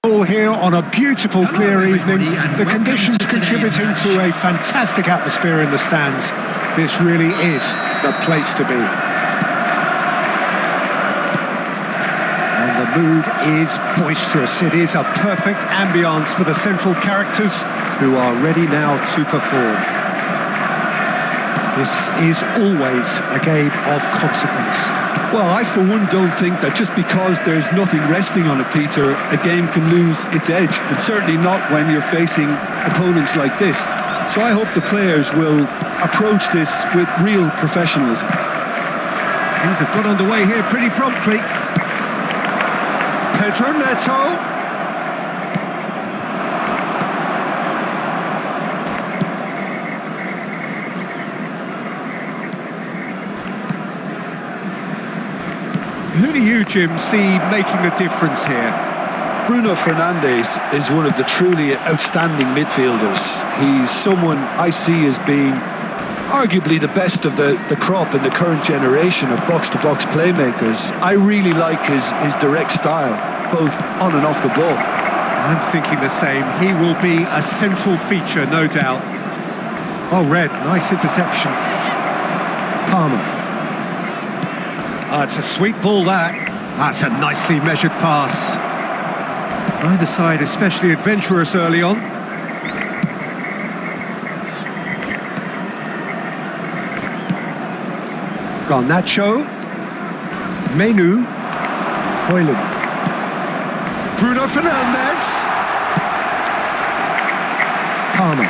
All here on a beautiful, clear evening. The conditions contributing to a fantastic atmosphere in the stands. This really is the place to be. And the mood is boisterous. It is a perfect ambience for the central characters who are ready now to perform. This is always a game of consequence. Well, I for one don't think that just because there's nothing resting on it, Peter, a game can lose its edge, and certainly not when you're facing opponents like this. So I hope the players will approach this with real professionalism. Things have got underway here pretty promptly. Pedro Neto. Who do you, Jim, see making a difference here? Bruno Fernandes is one of the truly outstanding midfielders. He's someone I see as being arguably the best of the crop in the current generation of box-to-box playmakers. I really like his direct style, both on and off the ball. I'm thinking the same. He will be a central feature, no doubt. Oh, Red, nice interception. Palmer. Oh, it's a sweet ball, that. That's a nicely measured pass. Either side especially adventurous early on. Garnacho. Menu. Højlund. Bruno Fernandes. Palmer.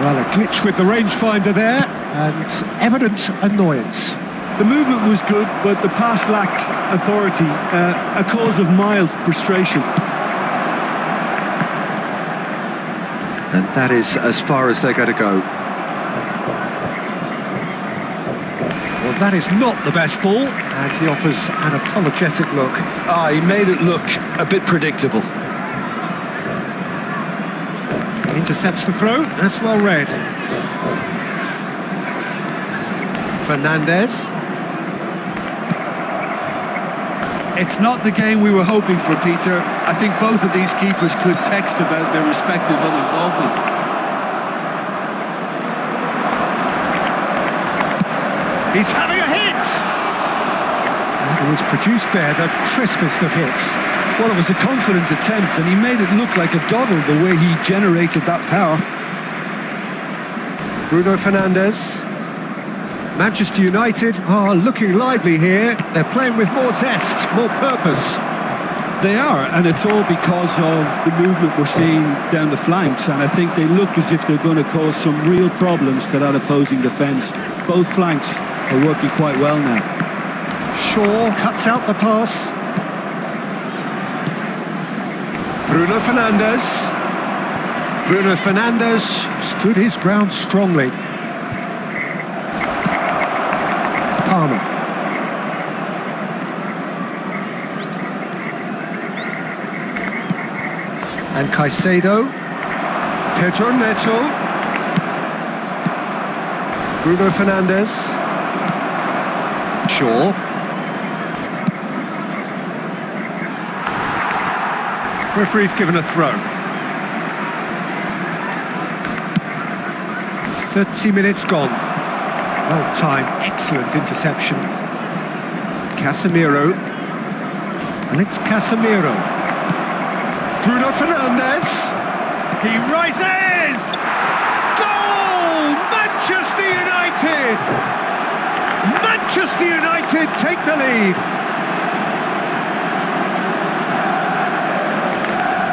Well, a glitch with the rangefinder there, and evident annoyance. The movement was good, but the pass lacked authority, a cause of mild frustration. And that is as far as they're going to go. Well, that is not the best ball, and he offers an apologetic look. He made it look a bit predictable. Intercepts the throw, that's well read. Fernandes. It's not the game we were hoping for, Peter. I think both of these keepers could text about their respective involvement. He's having a hit! And it was produced there, the crispest of hits. Well, it was a confident attempt, and he made it look like a doddle the way he generated that power. Bruno Fernandes. Manchester United are looking lively here. They're playing with more zest, more purpose. They are, and it's all because of the movement we're seeing down the flanks, and I think they look as if they're going to cause some real problems to that opposing defence. Both flanks are working quite well now. Shaw cuts out the pass. Bruno Fernandes. Bruno Fernandes stood his ground strongly. Palmer. And Caicedo. Pedro Neto. Bruno Fernandes. Shaw. Referee's given a throw. 30 minutes gone. Well timed, excellent interception. Casemiro. And it's Casemiro. Bruno Fernandes. He rises! Goal! Manchester United! Manchester United take the lead.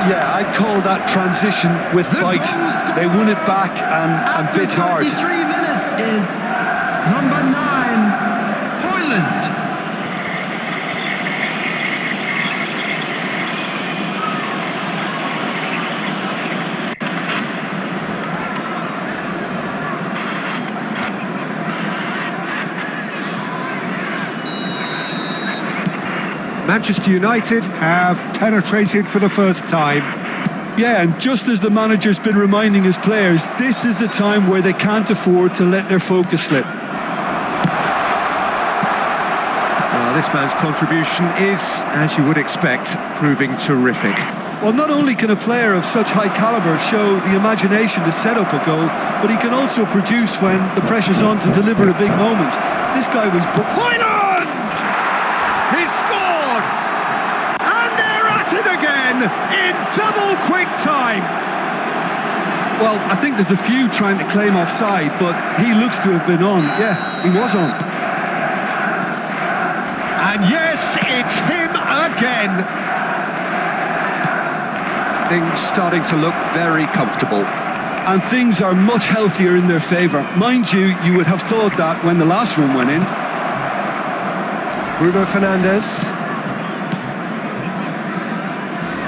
Yeah, I'd call that transition with bite. They won it back and bit hard. 33 minutes is number 9, Højlund. Manchester United have penetrated for the first time. Yeah, and just as the manager's been reminding his players, this is the time where they can't afford to let their focus slip. This man's contribution is, as you would expect, proving terrific. Well, not only can a player of such high calibre show the imagination to set up a goal, but he can also produce when the pressure's on to deliver a big moment. This guy was... Hoyland! He's scored! And they're at it again in double quick time. Well, I think there's a few trying to claim offside, but he looks to have been on. Yeah, he was on. And yes, it's him again. Things starting to look very comfortable. And things are much healthier in their favour. Mind you, you would have thought that when the last one went in. Bruno Fernandes.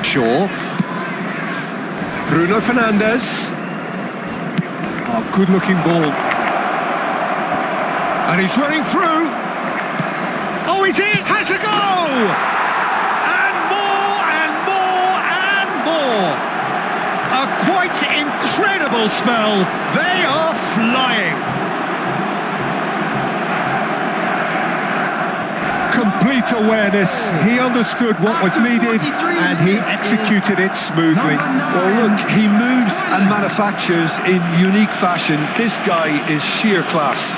Shaw. Bruno Fernandes. Oh, good-looking ball. And he's running through. Oh, he's in! Has a go! A quite incredible spell. They are flying. Complete awareness. He understood what was needed and he executed it smoothly. Well, look, he moves and manufactures in unique fashion. This guy is sheer class.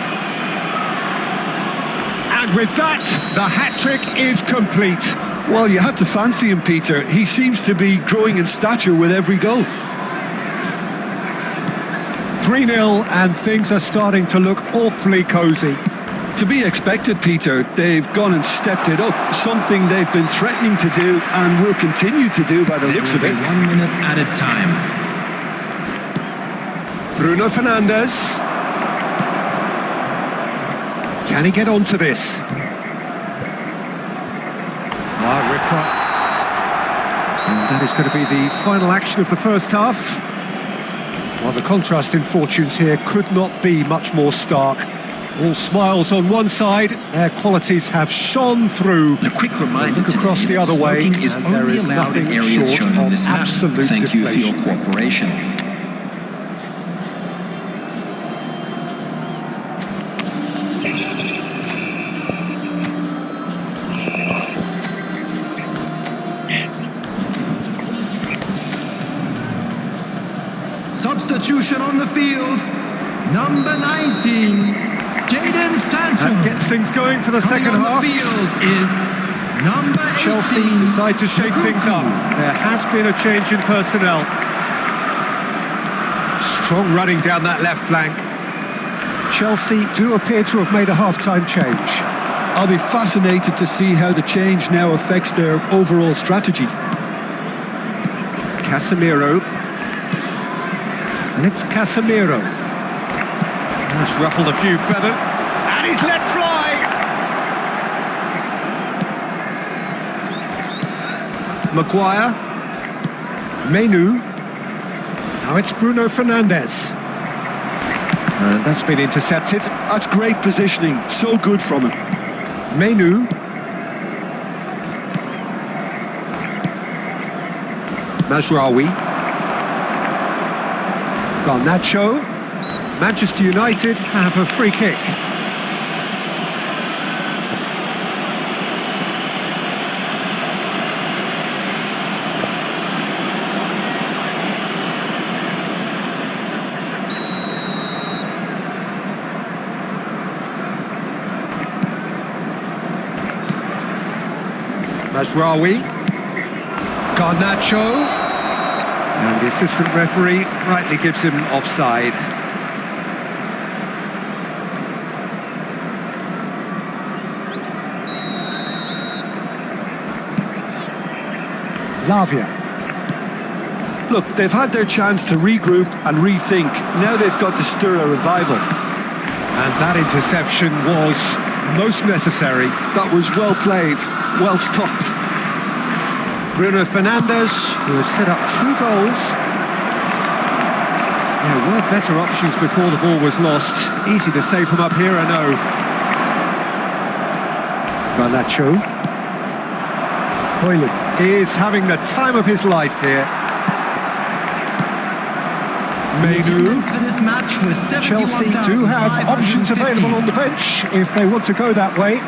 And with that, the hat-trick is complete. Well, you had to fancy him, Peter. He seems to be growing in stature with every goal. 3-0 and things are starting to look awfully cosy. To be expected, Peter. They've gone and stepped it up, something they've been threatening to do and will continue to do by the looks of it. 1 minute added time. Bruno Fernandes. Can he get onto this? And that is going to be the final action of the first half. Well, the contrast in fortunes here could not be much more stark. All smiles on one side, their qualities have shone through. A quick reminder: look across the other way, and is there is nothing short of absolute Thank you for deflation. your cooperation. Substitution on the field, number 19, Jadon Sancho. That gets things going for the second half. The field is number 18, Chelsea decide to shake things up. There has been a change in personnel. Strong running down that left flank. Chelsea do appear to have made a half-time change. I'll be fascinated to see how the change now affects their overall strategy. Casemiro. And it's Casemiro. That's ruffled a few feathers. And he's let fly! Maguire. Menu. Now it's Bruno Fernandes. And that's been intercepted. That's great positioning. So good from him. Menu. Mazraoui. Garnacho. Manchester United have a free kick. Mazraoui. Garnacho. And the assistant referee rightly gives him offside. Lavia. Look, they've had their chance to regroup and rethink. Now they've got to stir a revival. And that interception was most necessary. That was well played, well stopped. Bruno Fernandes, who has set up 2 goals. There were better options before the ball was lost. Easy to say from up here, I know. Garnacho. Hoyland is having the time of his life here. Menu. Chelsea do have options available on the bench if they want to go that way.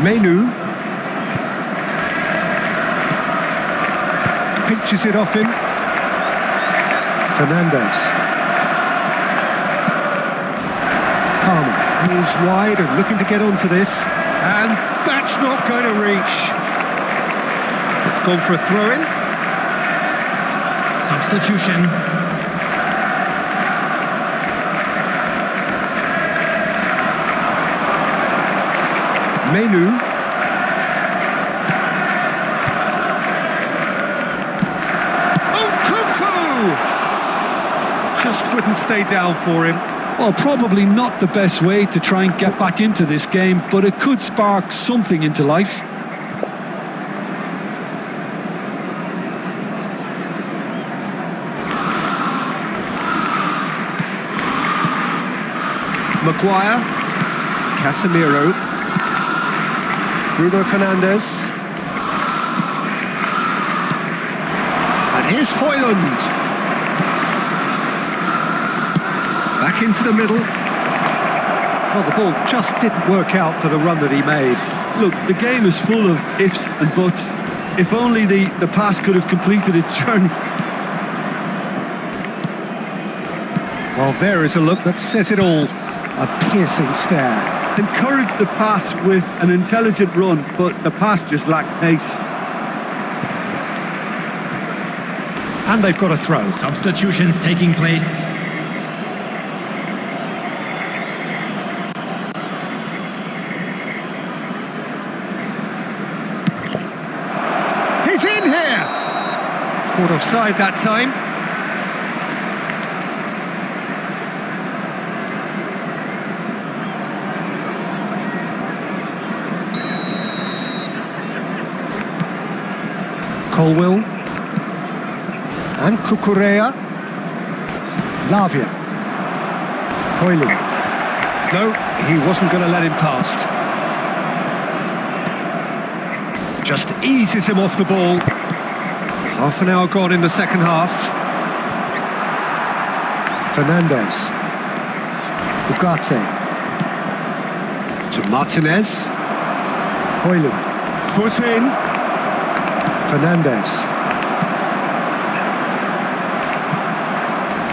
Menu. Pinches it off him. Fernandez. Palmer. He's wide and looking to get onto this. And that's not going to reach. It's gone for a throw-in. Substitution. Menu. Oh, Cuckoo! Just wouldn't stay down for him. Well, probably not the best way to try and get back into this game, but it could spark something into life. Maguire. Casemiro. Bruno Fernandes. And here's Højlund. Back into the middle. Well, the ball just didn't work out for the run that he made. Look, the game is full of ifs and buts. If only the pass could have completed its journey. Well, there is a look that says it all. A piercing stare. Encouraged the pass with an intelligent run, but the pass just lacked pace. And they've got a throw. Substitutions taking place. He's in here! Caught offside that time. Colwill. And Cucurella. Lavia. Højlund. No, he wasn't going to let him past. Just eases him off the ball. Half an hour gone in the second half. Fernandez. Ugarte. To Martinez. Højlund. Foot in. Fernandez.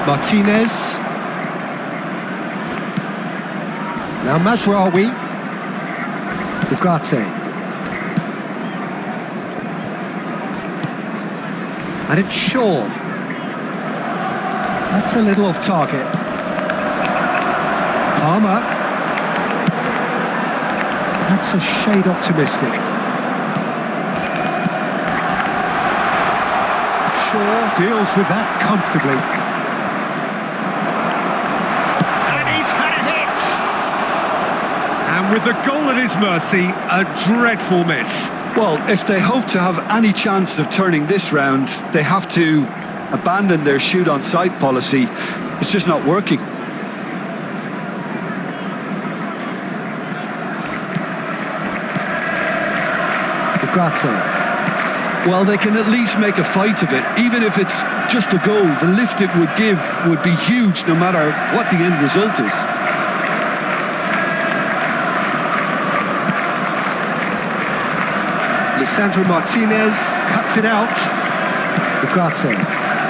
Martinez. Now Mazraoui. Ugarte. And it's Shaw. That's a little off target. Palmer. That's a shade optimistic. Shaw deals with that comfortably. And he's had a hit! And with the goal at his mercy, a dreadful miss. Well, if they hope to have any chance of turning this round, they have to abandon their shoot-on-sight policy. It's just not working. Ugarte. Well, they can at least make a fight of it. Even if it's just a goal, the lift it would give would be huge no matter what the end result is. Lisandro Martinez cuts it out. Ugarte.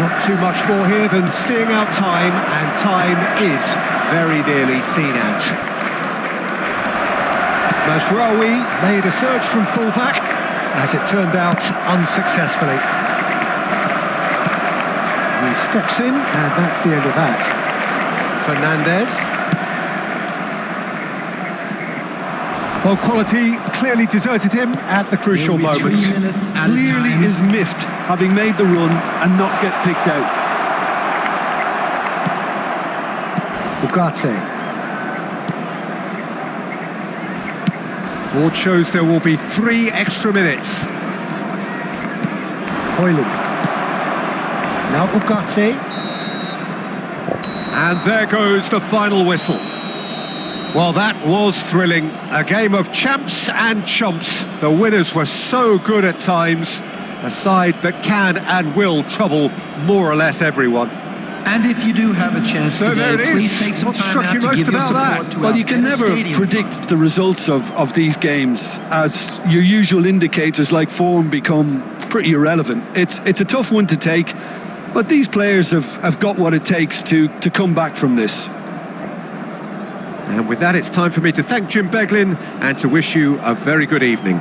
Not too much more here than seeing out time, and time is very nearly seen out. Mazraoui made a surge from fullback, as it turned out unsuccessfully. He steps in, and that's the end of that. Fernandez. Well, quality clearly deserted him at the crucial moment. Clearly is miffed, having made the run and not get picked out. Ugarte. Board shows there will be 3 extra minutes. Højlund. Now Ugarte. And there goes the final whistle. Well, that was thrilling. A game of champs and chumps. The winners were so good at times. A side that can and will trouble more or less everyone. And if you do have a chance So today, there it please is. take some What time struck out you to most give your about that? support to Well, our you can Venice never Stadium predict Fund. the results of these games, as your usual indicators like form become pretty irrelevant. It's a tough one to take, but these players have got what it takes to come back from this. And with that, it's time for me to thank Jim Beglin and to wish you a very good evening.